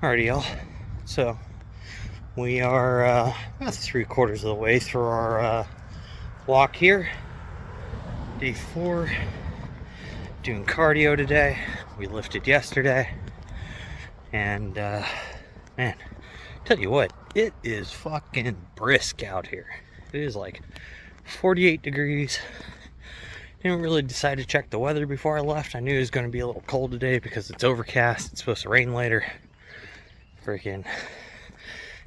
Alrighty, y'all. So we are about 3/4 of the way through our walk here. Day 4. Doing cardio today. We lifted yesterday, and man, tell you what, it is fucking brisk out here. It is like 48 degrees. Didn't really decide to check the weather before I left. I knew it was going to be a little cold today because it's overcast. It's supposed to rain later. Freaking,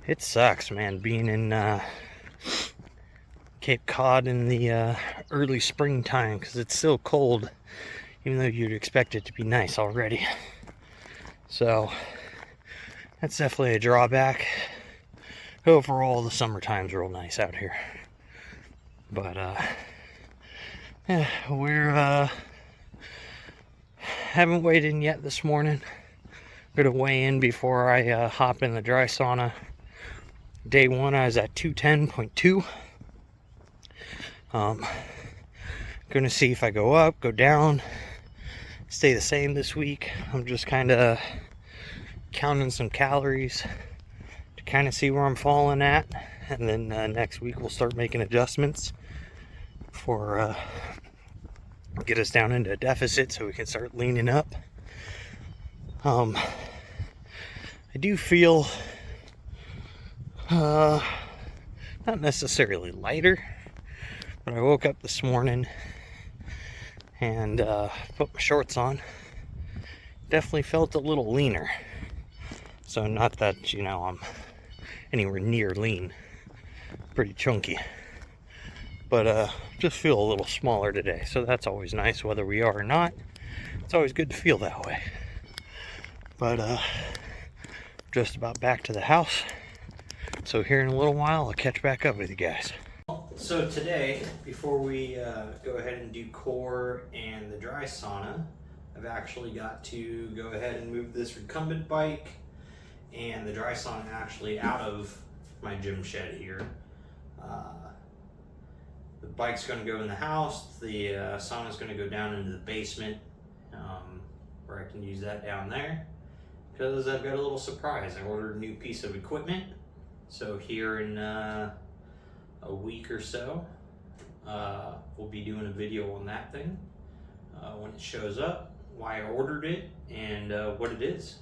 it sucks, man, being in Cape Cod in the early springtime, because it's still cold, even though you'd expect it to be nice already. So that's definitely a drawback. Overall, the summertime's real nice out here. But yeah, we're haven't weighed in yet this morning. Gonna weigh in before I hop in the dry sauna. Day 1, I was at 210.2. Gonna see if I go up, go down, stay the same this week. I'm just kind of counting some calories to kind of see where I'm falling at, and then next week we'll start making adjustments for get us down into a deficit so we can start leaning up. I do feel not necessarily lighter, but I woke up this morning and put my shorts on. Definitely felt a little leaner. So not that, I'm anywhere near lean. Pretty chunky. But just feel a little smaller today. So that's always nice, whether we are or not. It's always good to feel that way. But just about back to the house. So here in a little while, I'll catch back up with you guys. So today, before we go ahead and do core and the dry sauna, I've actually got to go ahead and move this recumbent bike and the dry sauna actually out of my gym shed here. The bike's going to go in the house, the sauna's going to go down into the basement, where I can use that down there, because I've got a little surprise. I ordered a new piece of equipment, so here in a week or so, we'll be doing a video on that thing when it shows up, why I ordered it, and what it is.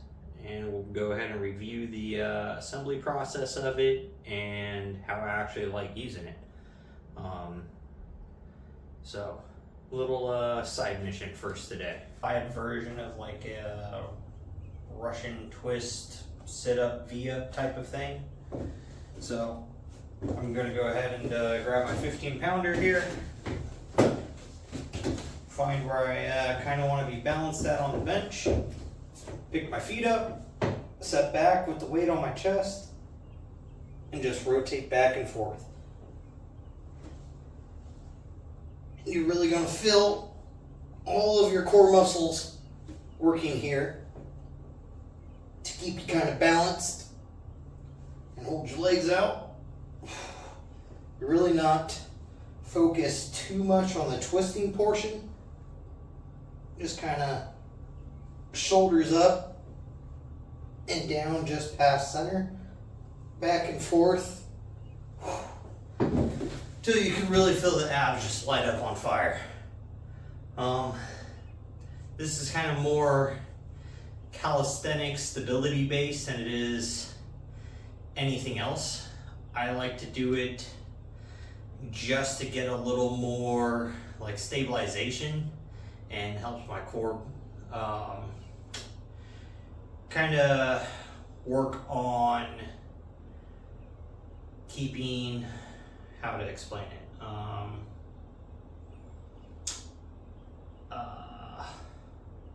And we'll go ahead and review the assembly process of it and how I actually like using it. So, little side mission first today. I had a version of like a Russian twist sit-up V-up type of thing. So I'm going to go ahead and grab my 15-pounder here. Find where I kind of want to be balanced at on the bench. Pick my feet up, set back with the weight on my chest, and just rotate back and forth. You're really going to feel all of your core muscles working here to keep you kind of balanced and hold your legs out. You're really not focused too much on the twisting portion. Just kind of shoulders up and down just past center, back and forth, till you can really feel the abs just light up on fire. This is kind of more calisthenics stability based than it is anything else. I like to do it just to get a little more like stabilization and helps my core kind of work on keeping, how to explain it,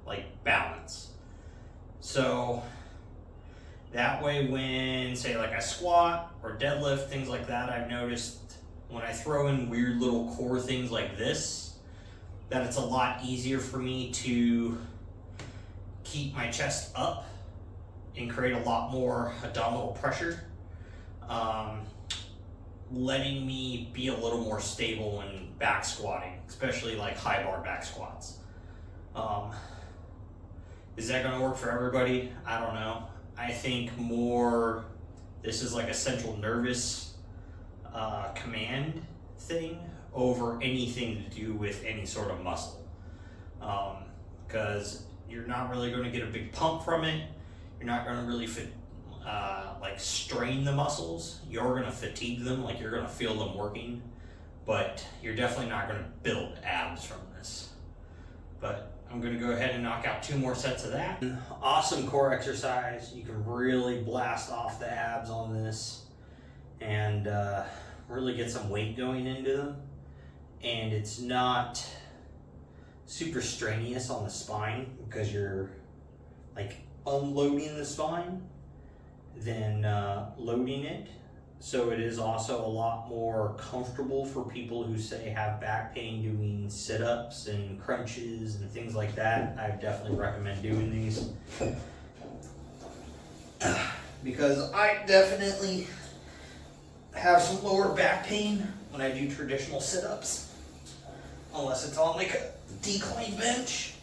like balance. So that way when, say, like I squat or deadlift, things like that, I've noticed when I throw in weird little core things like this, that it's a lot easier for me to keep my chest up and create a lot more abdominal pressure, letting me be a little more stable when back squatting, especially like high bar back squats. Is that going to work for everybody? I don't know. I think more this is like a central nervous command thing over anything to do with any sort of muscle. Because you're not really going to get a big pump from it. You're not going to really like strain the muscles. You're going to fatigue them, like you're going to feel them working, but you're definitely not going to build abs from this. But I'm going to go ahead and knock out 2 more sets of that. Awesome core exercise. You can really blast off the abs on this and really get some weight going into them. And it's not super strenuous on the spine because you're like unloading the spine than loading it. So it is also a lot more comfortable for people who say have back pain doing sit-ups and crunches and things like that. I definitely recommend doing these because I definitely have some lower back pain when I do traditional sit-ups, unless it's on like a decline bench.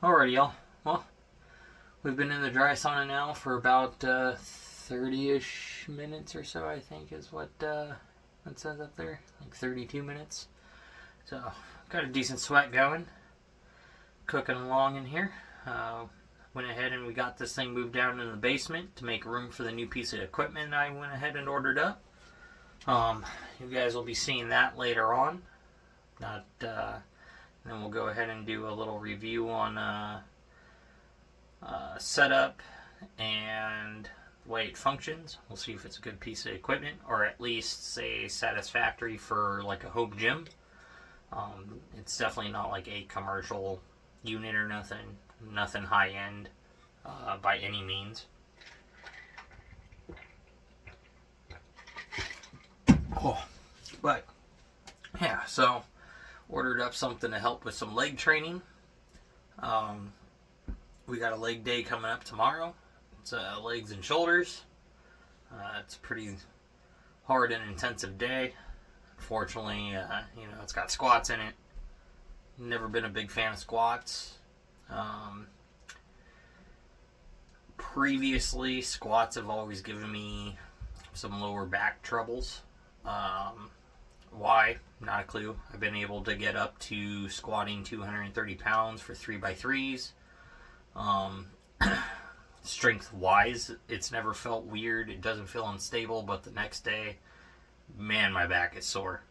Alrighty, y'all. Well, we've been in the dry sauna now for about 30-ish minutes or so, I think is what it says up there. Like 32 minutes. So, got a decent sweat going. Cooking along in here. Went ahead and we got this thing moved down in the basement to make room for the new piece of equipment I went ahead and ordered up. You guys will be seeing that later on. Then we'll go ahead and do a little review on setup and the way it functions. We'll see if it's a good piece of equipment, or at least say satisfactory for like a home gym. It's definitely not like a commercial unit or nothing high end by any means. Oh, but yeah, so ordered up something to help with some leg training. We got a leg day coming up tomorrow. It's legs and shoulders. It's a pretty hard and intensive day. Unfortunately, it's got squats in it. Never been a big fan of squats. Previously, squats have always given me some lower back troubles. Why? Not a clue. I've been able to get up to squatting 230 pounds for 3x3s. Strength-wise, it's never felt weird. It doesn't feel unstable, but the next day, man, my back is sore.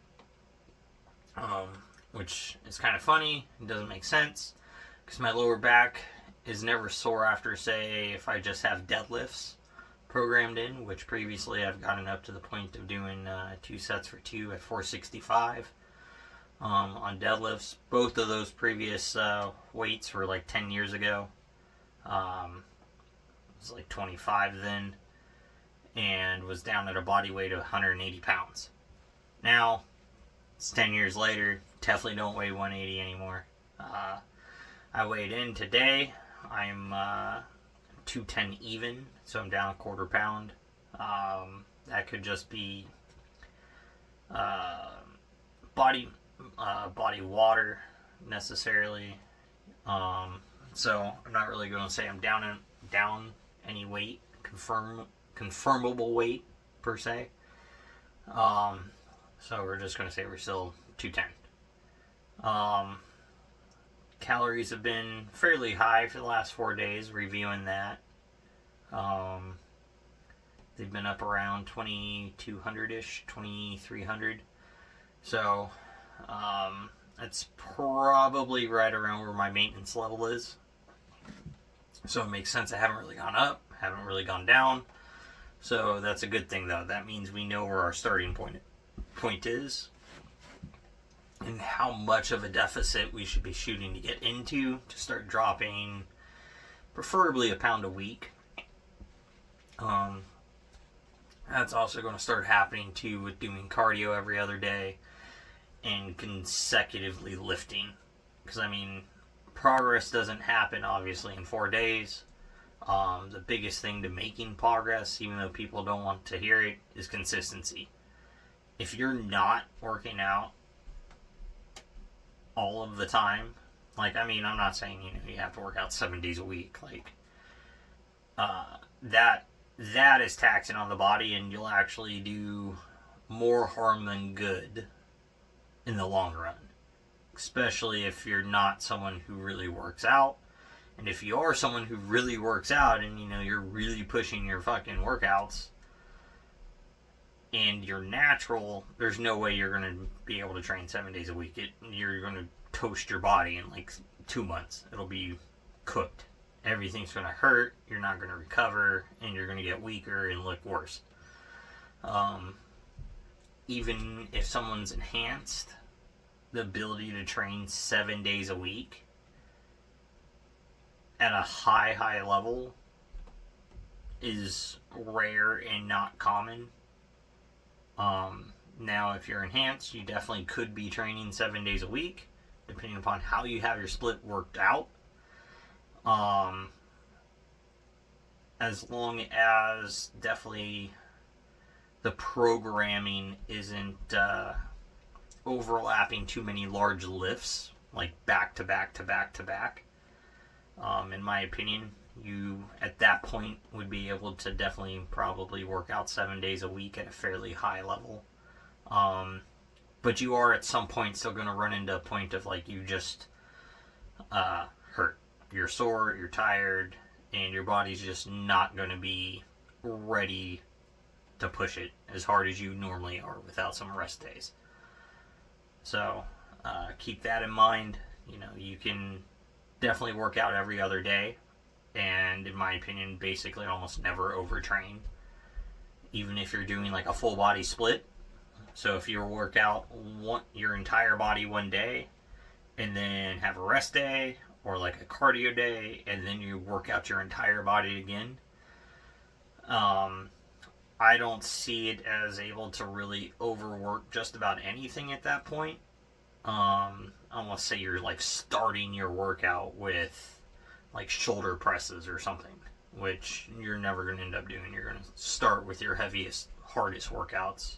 Which is kind of funny. It doesn't make sense because my lower back is never sore after, say, if I just have deadlifts programmed in, which previously I've gotten up to the point of doing 2 sets for 2 at 465 on deadlifts. Both of those previous weights were like 10 years ago. It was like 25 then, and was down at a body weight of 180 pounds. Now, it's 10 years later, definitely don't weigh 180 anymore. I weighed in today. I'm 210 even, so I'm down a quarter pound. That could just be body water necessarily. So I'm not really going to say I'm down any weight, confirmable weight per se. So we're just going to say we're still 210. Calories have been fairly high for the last 4 days, reviewing that. They've been up around 2,200-ish, 2,300. So, that's probably right around where my maintenance level is. So it makes sense. I haven't really gone up, haven't really gone down. So that's a good thing, though. That means we know where our starting point is, and how much of a deficit we should be shooting to get into to start dropping, preferably a pound a week. That's also going to start happening too with doing cardio every other day and consecutively lifting. Because, progress doesn't happen obviously in 4 days. The biggest thing to making progress, even though people don't want to hear it, is consistency. if you're not working out all of the time, like, I mean, I'm not saying, you have to work out 7 days a week. Like, that is taxing on the body, and you'll actually do more harm than good in the long run. Especially if you're not someone who really works out. And if you are someone who really works out and, you're really pushing your fucking workouts and you're natural, there's no way you're going to be able to train 7 days a week. You're going to toast your body in like 2 months. It'll be cooked. Everything's going to hurt. You're not going to recover, and you're going to get weaker and look worse. Even if someone's enhanced, the ability to train 7 days a week at a high level is rare and not common. Now, if you're enhanced, you definitely could be training 7 days a week, depending upon how you have your split worked out. As long as definitely the programming isn't overlapping too many large lifts, like back to back to back to back. In my opinion, you at that point would be able to definitely probably work out 7 days a week at a fairly high level. But you are at some point still going to run into a point of like you just hurt. You're sore, you're tired, and your body's just not going to be ready to push it as hard as you normally are without some rest days. So keep that in mind. You can definitely work out every other day, and in my opinion, basically almost never overtrain. Even if you're doing like a full body split. So if you work out your entire body one day, and then have a rest day, or like a cardio day, and then you work out your entire body again, I don't see it as able to really overwork just about anything at that point. Unless say you're like starting your workout with like shoulder presses or something, which you're never going to end up doing. You're going to start with your heaviest, hardest workouts,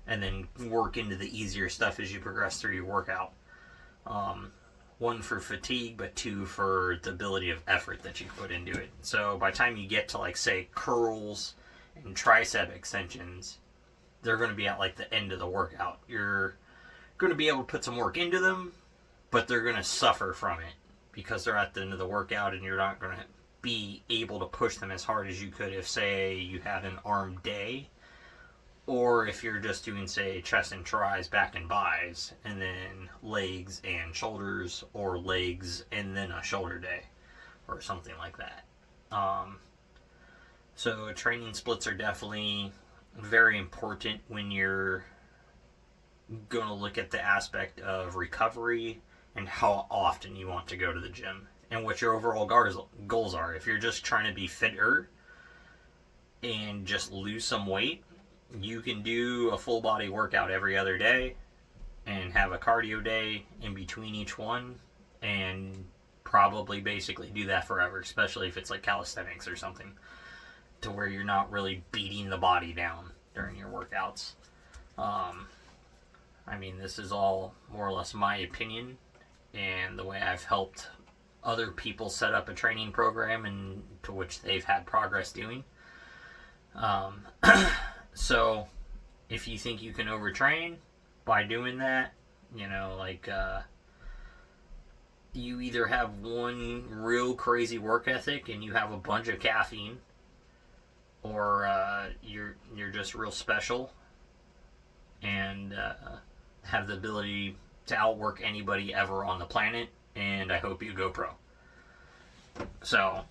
and then work into the easier stuff as you progress through your workout. One for fatigue, but two for the ability of effort that you can put into it. So by the time you get to like say curls and tricep extensions, they're going to be at like the end of the workout. You're going to be able to put some work into them, but they're going to suffer from it because they're at the end of the workout, and you're not going to be able to push them as hard as you could if say you had an arm day, or if you're just doing say chest and tris, back and bis, and then legs and shoulders, or legs and then a shoulder day or something like that. So training splits are definitely very important when you're going to look at the aspect of recovery and how often you want to go to the gym and what your overall goals are. If you're just trying to be fitter and just lose some weight, you can do a full body workout every other day and have a cardio day in between each one, and probably basically do that forever, especially if it's like calisthenics or something, to where you're not really beating the body down during your workouts. I mean, this is all more or less my opinion and the way I've helped other people set up a training program and to which they've had progress doing. So if you think you can overtrain by doing that, you either have one real crazy work ethic and you have a bunch of caffeine, or you're just real special and have the ability to outwork anybody ever on the planet, and I hope you go pro. So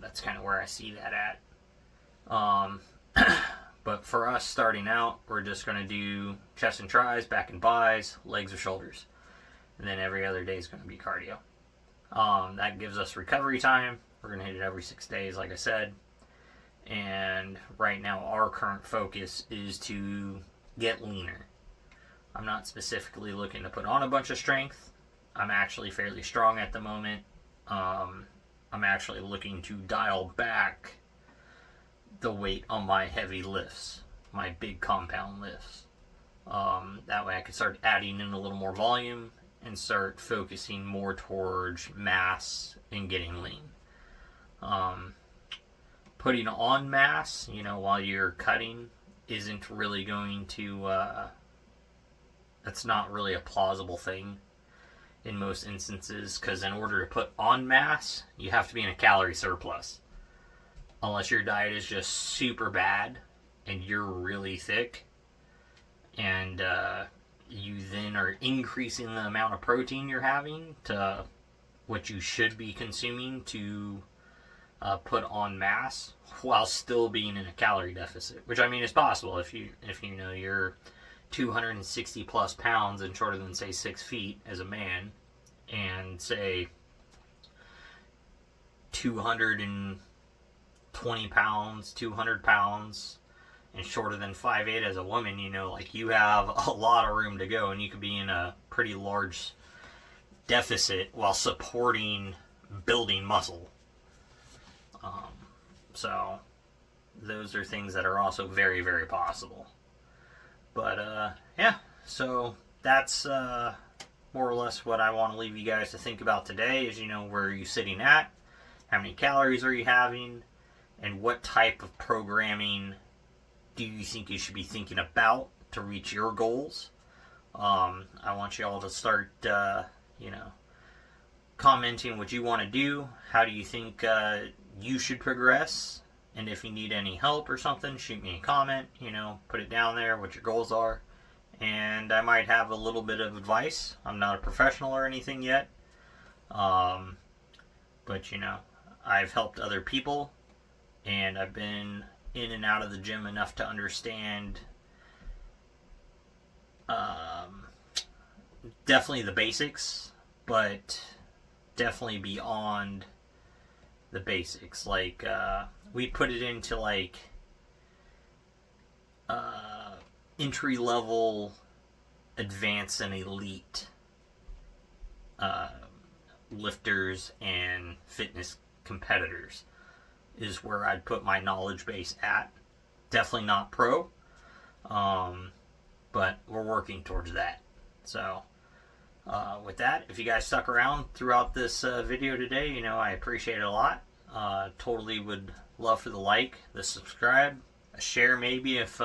that's kind of where I see that at. But for us starting out, we're just going to do chest and tris, back and bis, legs or shoulders, and then every other day is going to be cardio. That gives us recovery time. We're going to hit it every 6 days, like I said. And right now our current focus is to get leaner. I'm not specifically looking to put on a bunch of strength. I'm actually fairly strong at the moment. I'm actually looking to dial back the weight on my heavy lifts, my big compound lifts. That way I could start adding in a little more volume and start focusing more towards mass and getting lean. Putting on mass, while you're cutting isn't really going to, that's not really a plausible thing in most instances, because in order to put on mass, you have to be in a calorie surplus. Unless your diet is just super bad and you're really thick, and you then are increasing the amount of protein you're having to what you should be consuming to put on mass while still being in a calorie deficit, which I mean is possible if you know you're 260 plus pounds and shorter than say 6 feet as a man, and say 220 pounds, 200 pounds, and shorter than 5'8" as a woman, you have a lot of room to go, and you could be in a pretty large deficit while supporting building muscle. So those are things that are also very, very possible. But yeah, so that's more or less what I want to leave you guys to think about today is, where are you sitting at? How many calories are you having? And what type of programming do you think you should be thinking about to reach your goals? I want you all to start, commenting what you want to do. How do you think you should progress? And if you need any help or something, shoot me a comment, put it down there, what your goals are. And I might have a little bit of advice. I'm not a professional or anything yet. But, I've helped other people, and I've been in and out of the gym enough to understand definitely the basics, but definitely beyond the basics. Like, we put it into like entry level, advanced, and elite lifters and fitness competitors is where I'd put my knowledge base at. Definitely not pro, but we're working towards that. So with that, if you guys stuck around throughout this video today, I appreciate it a lot. Totally would love for the like, the subscribe, a share maybe if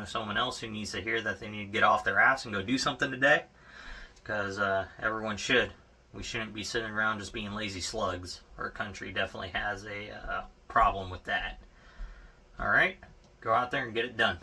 someone else who needs to hear that they need to get off their ass and go do something today, because everyone should. We shouldn't be sitting around just being lazy slugs. Our country definitely has a problem with that. Alright, go out there and get it done.